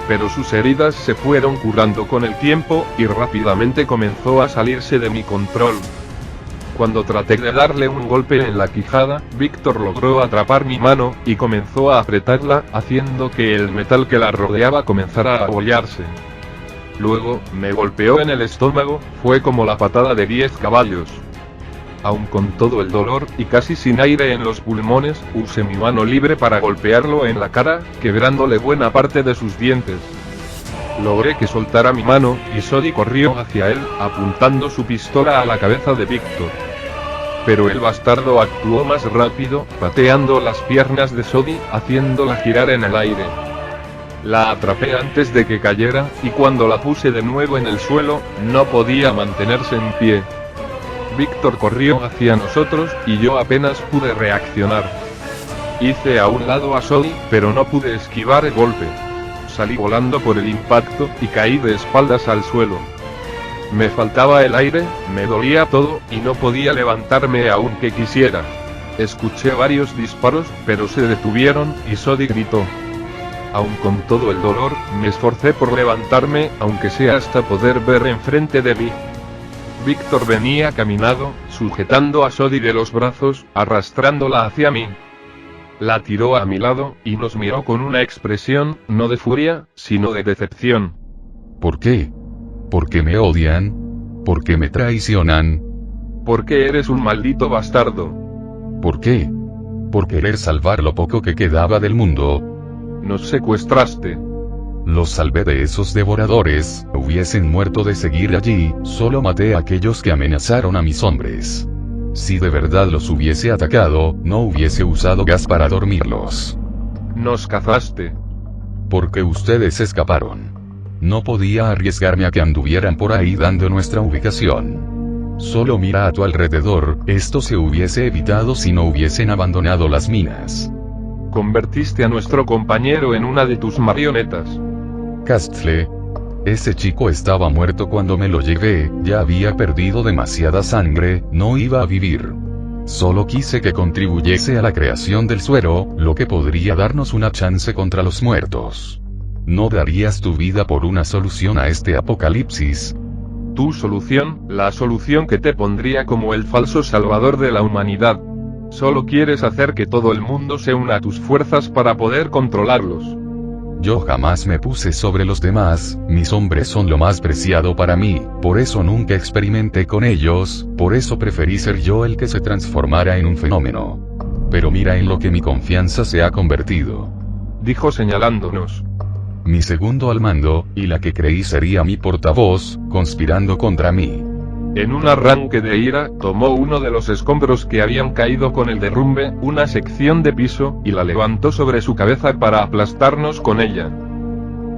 Pero sus heridas se fueron curando con el tiempo, y rápidamente comenzó a salirse de mi control. Cuando traté de darle un golpe en la quijada, Víctor logró atrapar mi mano, y comenzó a apretarla, haciendo que el metal que la rodeaba comenzara a abollarse. Luego, me golpeó en el estómago, fue como la patada de 10 caballos. Aun con todo el dolor, y casi sin aire en los pulmones, usé mi mano libre para golpearlo en la cara, quebrándole buena parte de sus dientes. Logré que soltara mi mano, y Sodi corrió hacia él, apuntando su pistola a la cabeza de Víctor. Pero el bastardo actuó más rápido, pateando las piernas de Sodi, haciéndola girar en el aire. La atrapé antes de que cayera, y cuando la puse de nuevo en el suelo, no podía mantenerse en pie. Víctor corrió hacia nosotros, y yo apenas pude reaccionar. Hice a un lado a Sodi, pero no pude esquivar el golpe. Salí volando por el impacto, y caí de espaldas al suelo. Me faltaba el aire, me dolía todo, y no podía levantarme aunque quisiera. Escuché varios disparos, pero se detuvieron, y Sodi gritó. Aun con todo el dolor, me esforcé por levantarme, aunque sea hasta poder ver enfrente de mí. Víctor venía caminando, sujetando a Sodi de los brazos, arrastrándola hacia mí. La tiró a mi lado, y nos miró con una expresión, no de furia, sino de decepción. ¿Por qué? ¿Por qué me odian? ¿Por qué me traicionan? Porque eres un maldito bastardo. ¿Por qué? Por querer salvar lo poco que quedaba del mundo. Nos secuestraste. Los salvé de esos devoradores, hubiesen muerto de seguir allí, solo maté a aquellos que amenazaron a mis hombres. Si de verdad los hubiese atacado, no hubiese usado gas para dormirlos. Nos cazaste. Porque ustedes escaparon. No podía arriesgarme a que anduvieran por ahí dando nuestra ubicación. Solo mira a tu alrededor, esto se hubiese evitado si no hubiesen abandonado las minas. Convertiste a nuestro compañero en una de tus marionetas. Castle. Ese chico estaba muerto cuando me lo llevé, ya había perdido demasiada sangre, no iba a vivir. Solo quise que contribuyese a la creación del suero, lo que podría darnos una chance contra los muertos. ¿No darías tu vida por una solución a este apocalipsis? ¿Tu solución? La solución que te pondría como el falso salvador de la humanidad. Solo quieres hacer que todo el mundo se una a tus fuerzas para poder controlarlos. Yo jamás me puse sobre los demás, mis hombres son lo más preciado para mí, por eso nunca experimenté con ellos, por eso preferí ser yo el que se transformara en un fenómeno. Pero mira en lo que mi confianza se ha convertido. Dijo señalándonos. Mi segundo al mando, y la que creí sería mi portavoz, conspirando contra mí. En un arranque de ira, tomó uno de los escombros que habían caído con el derrumbe, una sección de piso, y la levantó sobre su cabeza para aplastarnos con ella.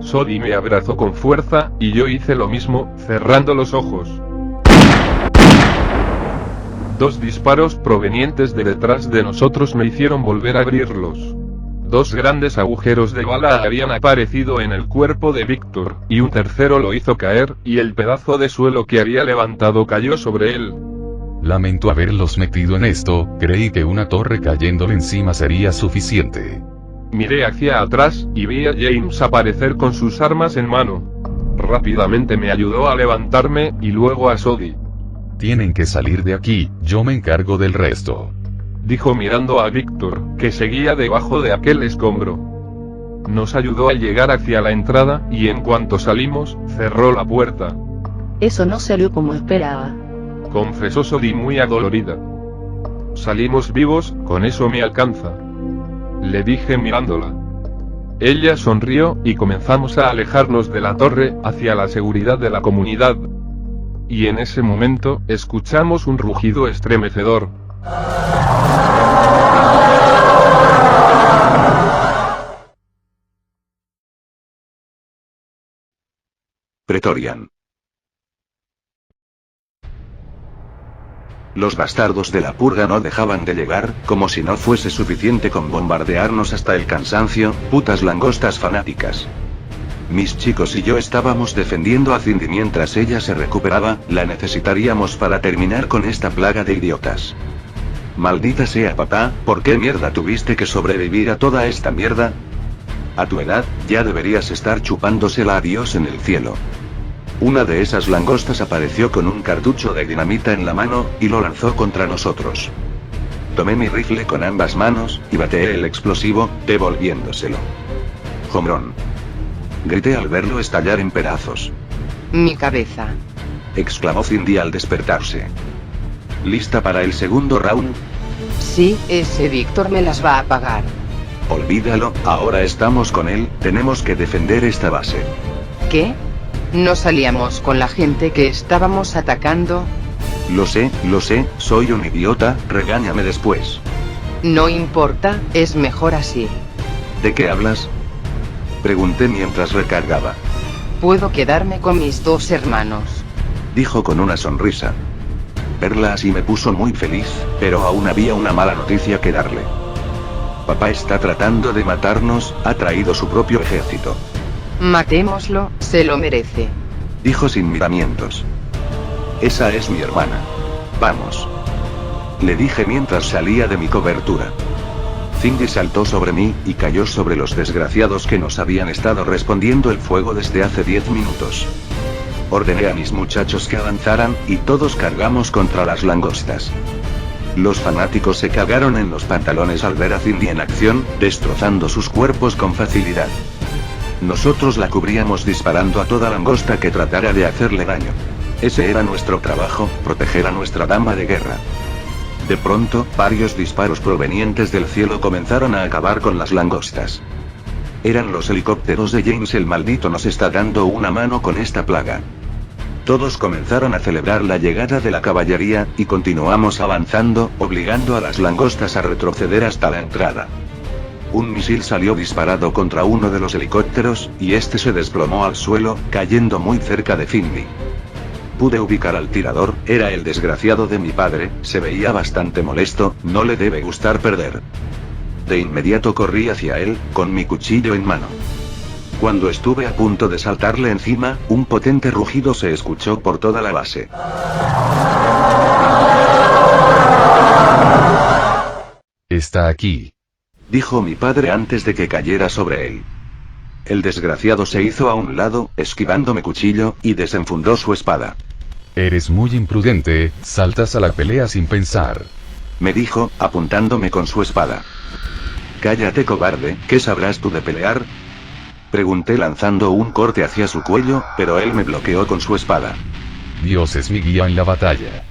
Sodi me abrazó con fuerza, y yo hice lo mismo, cerrando los ojos. 2 disparos provenientes de detrás de nosotros me hicieron volver a abrirlos. 2 grandes agujeros de bala habían aparecido en el cuerpo de Víctor, y un tercero lo hizo caer, y el pedazo de suelo que había levantado cayó sobre él. Lamento haberlos metido en esto, creí que una torre cayéndole encima sería suficiente. Miré hacia atrás, y vi a James aparecer con sus armas en mano. Rápidamente me ayudó a levantarme, y luego a Sodi. Tienen que salir de aquí, yo me encargo del resto. Dijo mirando a Víctor, que seguía debajo de aquel escombro. Nos ayudó a llegar hacia la entrada, y en cuanto salimos, cerró la puerta. Eso no salió como esperaba. Confesó Sodi muy adolorida. Salimos vivos, con eso me alcanza. Le dije mirándola. Ella sonrió, y comenzamos a alejarnos de la torre, hacia la seguridad de la comunidad. Y en ese momento, escuchamos un rugido estremecedor. Pretorian. Los bastardos de la purga no dejaban de llegar, como si no fuese suficiente con bombardearnos hasta el cansancio, putas langostas fanáticas. Mis chicos y yo estábamos defendiendo a Cindy mientras ella se recuperaba, la necesitaríamos para terminar con esta plaga de idiotas. Maldita sea papá, ¿por qué mierda tuviste que sobrevivir a toda esta mierda? A tu edad, ya deberías estar chupándosela a Dios en el cielo. Una de esas langostas apareció con un cartucho de dinamita en la mano, y lo lanzó contra nosotros. Tomé mi rifle con ambas manos, y bateé el explosivo, devolviéndoselo. Jomrón. Grité al verlo estallar en pedazos. Mi cabeza. Exclamó Cindy al despertarse. ¿Lista para el segundo round? Sí, ese Víctor me las va a pagar. Olvídalo, ahora estamos con él, tenemos que defender esta base. ¿Qué? ¿No salíamos con la gente que estábamos atacando? Lo sé, soy un idiota, regáñame después. No importa, es mejor así. ¿De qué hablas? Pregunté mientras recargaba. Puedo quedarme con mis dos hermanos. Dijo con una sonrisa. Verla así me puso muy feliz, pero aún había una mala noticia que darle. Papá está tratando de matarnos, ha traído su propio ejército. Matémoslo, se lo merece. Dijo sin miramientos. Esa es mi hermana. Vamos. Le dije mientras salía de mi cobertura. Cindy saltó sobre mí, y cayó sobre los desgraciados que nos habían estado respondiendo el fuego desde hace 10 minutos. Ordené a mis muchachos que avanzaran, y todos cargamos contra las langostas. Los fanáticos se cagaron en los pantalones al ver a Cindy en acción, destrozando sus cuerpos con facilidad. Nosotros la cubríamos disparando a toda langosta que tratara de hacerle daño. Ese era nuestro trabajo, proteger a nuestra dama de guerra. De pronto, varios disparos provenientes del cielo comenzaron a acabar con las langostas. Eran los helicópteros de James. El maldito nos está dando una mano con esta plaga. Todos comenzaron a celebrar la llegada de la caballería, y continuamos avanzando, obligando a las langostas a retroceder hasta la entrada. Un misil salió disparado contra uno de los helicópteros, y este se desplomó al suelo, cayendo muy cerca de Cindy. Pude ubicar al tirador, era el desgraciado de mi padre, se veía bastante molesto, no le debe gustar perder. De inmediato corrí hacia él, con mi cuchillo en mano. Cuando estuve a punto de saltarle encima, un potente rugido se escuchó por toda la base. Está aquí. Dijo mi padre antes de que cayera sobre él. El desgraciado se hizo a un lado, esquivando mi cuchillo, y desenfundó su espada. Eres muy imprudente, saltas a la pelea sin pensar. Me dijo, apuntándome con su espada. Cállate, cobarde, ¿qué sabrás tú de pelear? Pregunté lanzando un corte hacia su cuello, pero él me bloqueó con su espada. Dios es mi guía en la batalla.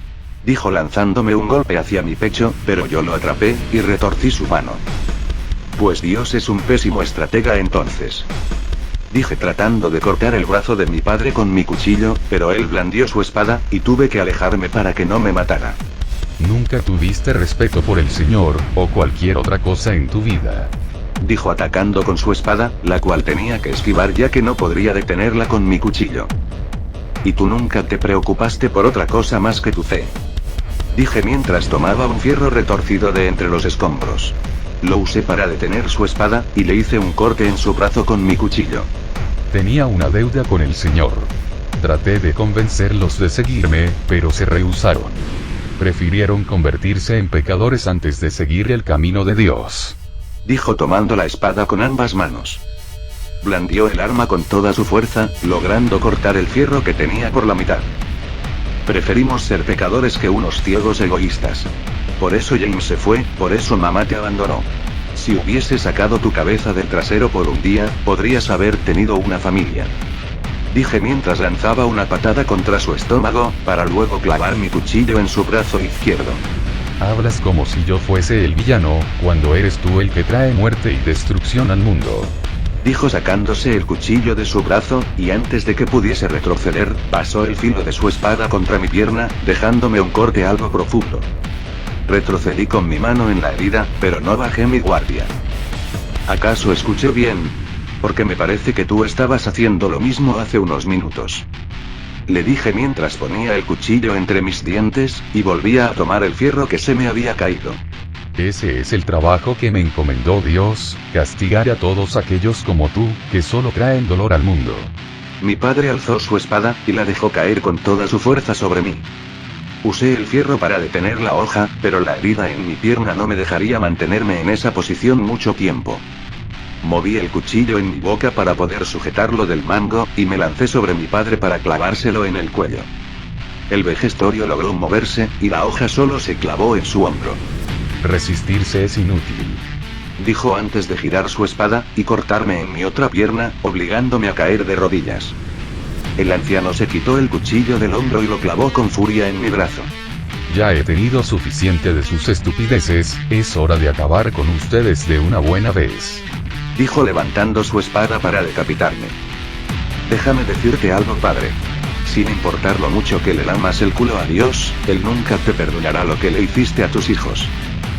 Dijo lanzándome un golpe hacia mi pecho, pero yo lo atrapé, y retorcí su mano. Pues Dios es un pésimo estratega entonces. Dije tratando de cortar el brazo de mi padre con mi cuchillo, pero él blandió su espada, y tuve que alejarme para que no me matara. Nunca tuviste respeto por el Señor, o cualquier otra cosa en tu vida. Dijo atacando con su espada, la cual tenía que esquivar ya que no podría detenerla con mi cuchillo. Y tú nunca te preocupaste por otra cosa más que tu fe. Dije mientras tomaba un fierro retorcido de entre los escombros. Lo usé para detener su espada, y le hice un corte en su brazo con mi cuchillo. Tenía una deuda con el Señor. Traté de convencerlos de seguirme, pero se rehusaron. Prefirieron convertirse en pecadores antes de seguir el camino de Dios. Dijo tomando la espada con ambas manos. Blandió el arma con toda su fuerza, logrando cortar el fierro que tenía por la mitad. Preferimos ser pecadores que unos ciegos egoístas. Por eso James se fue, por eso mamá te abandonó. Si hubiese sacado tu cabeza del trasero por un día, podrías haber tenido una familia. Dije mientras lanzaba una patada contra su estómago, para luego clavar mi cuchillo en su brazo izquierdo. Hablas como si yo fuese el villano, cuando eres tú el que trae muerte y destrucción al mundo. Dijo sacándose el cuchillo de su brazo, y antes de que pudiese retroceder, pasó el filo de su espada contra mi pierna, dejándome un corte algo profundo. Retrocedí con mi mano en la herida, pero no bajé mi guardia. ¿Acaso escuché bien? Porque me parece que tú estabas haciendo lo mismo hace unos minutos. Le dije mientras ponía el cuchillo entre mis dientes, y volvía a tomar el fierro que se me había caído. Ese es el trabajo que me encomendó Dios, castigar a todos aquellos como tú, que solo traen dolor al mundo. Mi padre alzó su espada, y la dejó caer con toda su fuerza sobre mí. Usé el fierro para detener la hoja, pero la herida en mi pierna no me dejaría mantenerme en esa posición mucho tiempo. Moví el cuchillo en mi boca para poder sujetarlo del mango, y me lancé sobre mi padre para clavárselo en el cuello. El vejestorio logró moverse, y la hoja solo se clavó en su hombro. Resistirse es inútil, Dijo antes de girar su espada, y cortarme en mi otra pierna, obligándome a caer de rodillas. El anciano se quitó el cuchillo del hombro y lo clavó con furia en mi brazo. Ya he tenido suficiente de sus estupideces, es hora de acabar con ustedes de una buena vez. Dijo levantando su espada para decapitarme. Déjame decirte algo, padre. Sin importar lo mucho que le lamas el culo a Dios, Él nunca te perdonará lo que le hiciste a tus hijos.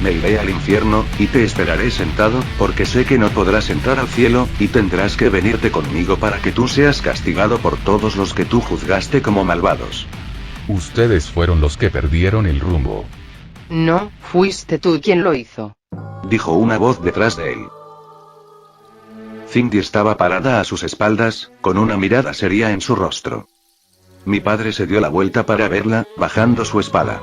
Me iré al infierno, y te esperaré sentado, porque sé que no podrás entrar al cielo, y tendrás que venirte conmigo para que tú seas castigado por todos los que tú juzgaste como malvados. Ustedes fueron los que perdieron el rumbo. No, fuiste tú quien lo hizo. Dijo una voz detrás de él. Cindy estaba parada a sus espaldas, con una mirada seria en su rostro. Mi padre se dio la vuelta para verla, bajando su espada.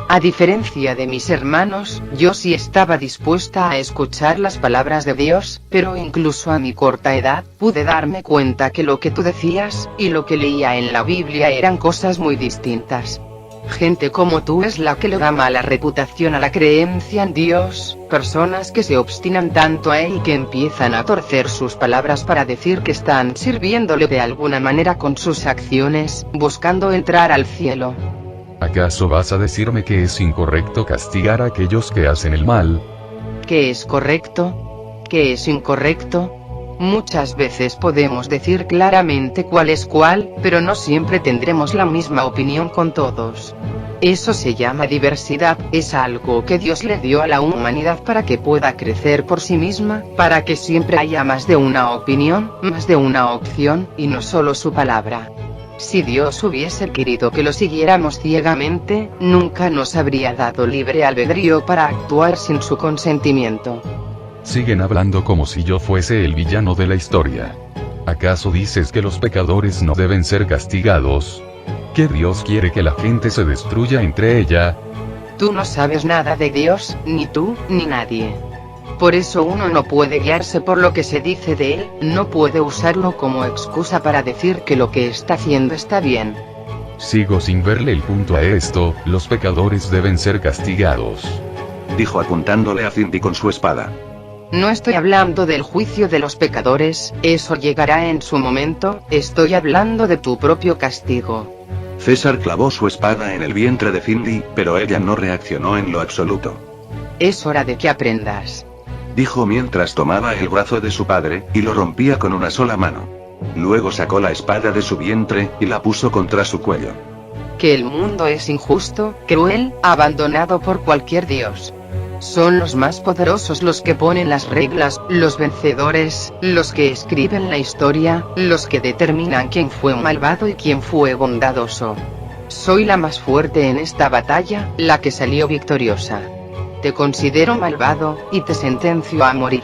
A diferencia de mis hermanos, yo sí estaba dispuesta a escuchar las palabras de Dios, pero incluso a mi corta edad, pude darme cuenta que lo que tú decías, y lo que leía en la Biblia eran cosas muy distintas. Gente como tú es la que le da mala reputación a la creencia en Dios, personas que se obstinan tanto a él y que empiezan a torcer sus palabras para decir que están sirviéndole de alguna manera con sus acciones, buscando entrar al cielo. ¿Acaso vas a decirme que es incorrecto castigar a aquellos que hacen el mal? ¿Qué es correcto? ¿Qué es incorrecto? Muchas veces podemos decir claramente cuál es cuál, pero no siempre tendremos la misma opinión con todos. Eso se llama diversidad, es algo que Dios le dio a la humanidad para que pueda crecer por sí misma, para que siempre haya más de una opinión, más de una opción, y no solo su palabra. Si Dios hubiese querido que lo siguiéramos ciegamente, nunca nos habría dado libre albedrío para actuar sin su consentimiento. Siguen hablando como si yo fuese el villano de la historia. ¿Acaso dices que los pecadores no deben ser castigados? ¿Que Dios quiere que la gente se destruya entre ella? Tú no sabes nada de Dios, ni tú, ni nadie. Por eso uno no puede guiarse por lo que se dice de él, no puede usarlo como excusa para decir que lo que está haciendo está bien. Sigo sin verle el punto a esto, los pecadores deben ser castigados. Dijo apuntándole a Cindy con su espada. No estoy hablando del juicio de los pecadores, eso llegará en su momento, estoy hablando de tu propio castigo. César clavó su espada en el vientre de Cindy, pero ella no reaccionó en lo absoluto. Es hora de que aprendas. Dijo mientras tomaba el brazo de su padre, y lo rompía con una sola mano. Luego sacó la espada de su vientre, y la puso contra su cuello. Que el mundo es injusto, cruel, abandonado por cualquier dios. Son los más poderosos los que ponen las reglas, los vencedores, los que escriben la historia, los que determinan quién fue malvado y quién fue bondadoso. Soy la más fuerte en esta batalla, la que salió victoriosa. Te considero malvado, y te sentencio a morir.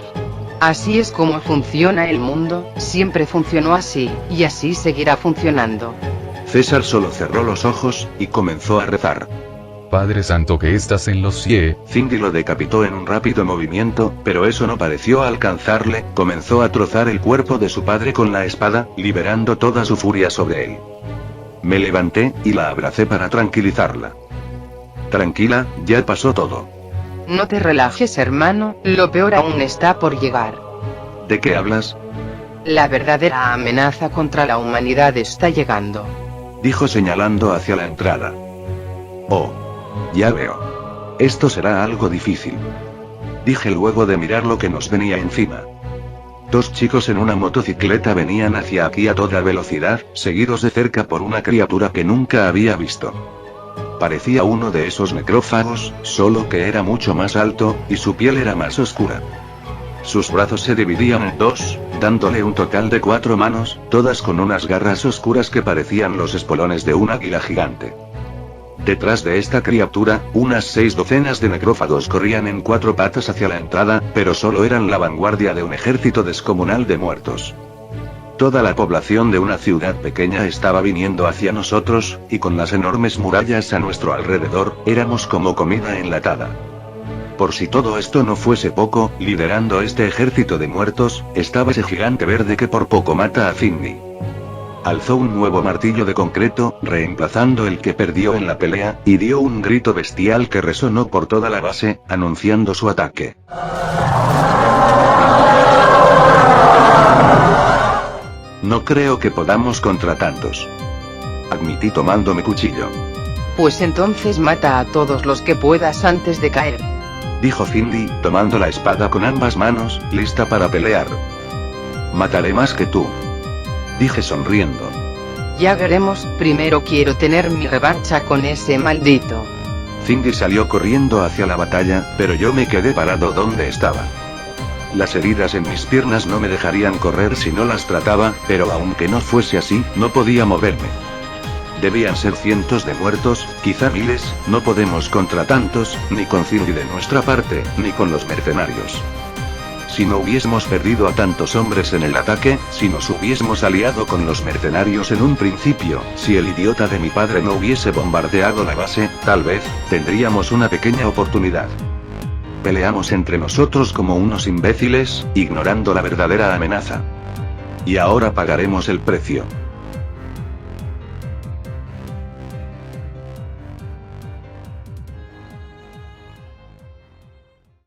Así es como funciona el mundo, siempre funcionó así, y así seguirá funcionando. César solo cerró los ojos, y comenzó a rezar. Padre Santo que estás en los cielos. Cindy lo decapitó en un rápido movimiento, pero eso no pareció alcanzarle, comenzó a trozar el cuerpo de su padre con la espada, liberando toda su furia sobre él. Me levanté, y la abracé para tranquilizarla. Tranquila, ya pasó todo. No te relajes, hermano, lo peor aún está por llegar. ¿De qué hablas? La verdadera amenaza contra la humanidad está llegando. Dijo señalando hacia la entrada. Oh. Ya veo. Esto será algo difícil. Dije luego de mirar lo que nos venía encima. 2 chicos en una motocicleta venían hacia aquí a toda velocidad, seguidos de cerca por una criatura que nunca había visto. Parecía uno de esos necrófagos, solo que era mucho más alto, y su piel era más oscura. Sus brazos se dividían en 2, dándole un total de 4 manos, todas con unas garras oscuras que parecían los espolones de un águila gigante. Detrás de esta criatura, unas 6 docenas de necrófagos corrían en 4 patas hacia la entrada, pero solo eran la vanguardia de un ejército descomunal de muertos. Toda la población de una ciudad pequeña estaba viniendo hacia nosotros, y con las enormes murallas a nuestro alrededor, éramos como comida enlatada. Por si todo esto no fuese poco, liderando este ejército de muertos, estaba ese gigante verde que por poco mata a Finley. Alzó un nuevo martillo de concreto, reemplazando el que perdió en la pelea, y dio un grito bestial que resonó por toda la base, anunciando su ataque. No creo que podamos contra tantos, admití tomando mi cuchillo. Pues entonces mata a todos los que puedas antes de caer, dijo Finley, tomando la espada con ambas manos, lista para pelear. Mataré más que tú, dije sonriendo. Ya veremos, primero quiero tener mi revancha con ese maldito. Finley salió corriendo hacia la batalla, pero yo me quedé parado donde estaba. Las heridas en mis piernas no me dejarían correr si no las trataba, pero aunque no fuese así, no podía moverme. Debían ser cientos de muertos, quizá miles, no podemos contra tantos, ni con Finley de nuestra parte, ni con los mercenarios. Si no hubiésemos perdido a tantos hombres en el ataque, si nos hubiésemos aliado con los mercenarios en un principio, si el idiota de mi padre no hubiese bombardeado la base, tal vez, tendríamos una pequeña oportunidad. Peleamos entre nosotros como unos imbéciles, ignorando la verdadera amenaza. Y ahora pagaremos el precio.